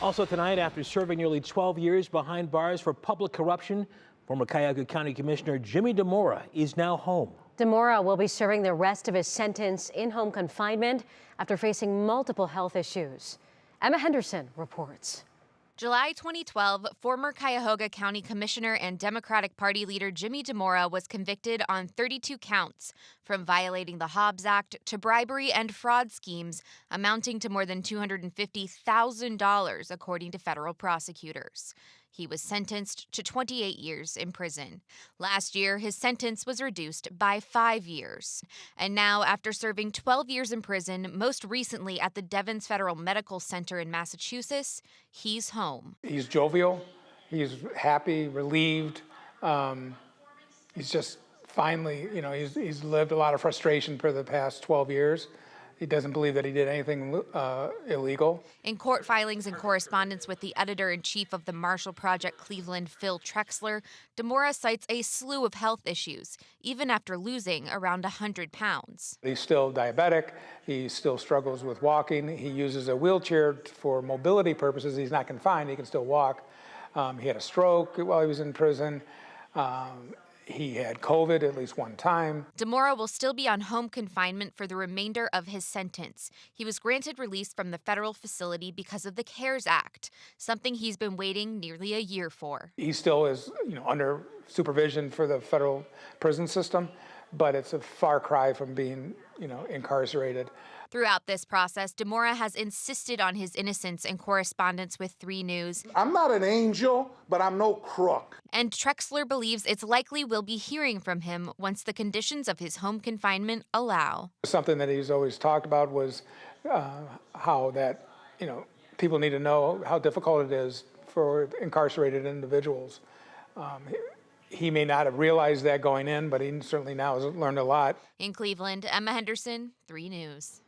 Also tonight, after serving nearly 12 years behind bars for public corruption, former Cuyahoga County Commissioner Jimmy Dimora is now home. Dimora will be serving the rest of his sentence in home confinement after facing multiple health issues. Emma Henderson reports. July 2012, former Cuyahoga County Commissioner and Democratic Party leader Jimmy Dimora was convicted on 32 counts, from violating the Hobbs Act to bribery and fraud schemes amounting to more than $250,000, according to federal prosecutors. He was sentenced to 28 years in prison. Last year, his sentence was reduced by 5 years. And now, after serving 12 years in prison, most recently at the Devens Federal Medical Center in Massachusetts, he's home. He's jovial, he's happy, relieved. He's just finally, he's lived a lot of frustration for the past 12 years. He doesn't believe that he did anything illegal. In court filings and correspondence with the editor-in-chief of the Marshall Project Cleveland, Phil Trexler, Dimora cites a slew of health issues, even after losing around 100 pounds. He's still diabetic. He still struggles with walking. He uses a wheelchair for mobility purposes. He's not confined. He can still walk. He had a stroke while he was in prison. He had COVID at least one time. Dimora will still be on home confinement for the remainder of his sentence. He was granted release from the federal facility because of the CARES Act, something he's been waiting nearly a year for. He still is, under supervision for the federal prison system, but it's a far cry from being, incarcerated. Throughout this process, Dimora has insisted on his innocence in correspondence with 3 News. I'm not an angel, but I'm no crook. And Trexler believes it's likely we'll be hearing from him once the conditions of his home confinement allow. Something that he's always talked about was how that, people need to know how difficult it is for incarcerated individuals. He may not have realized that going in, but he certainly now has learned a lot. In Cleveland, Emma Henderson, 3 News.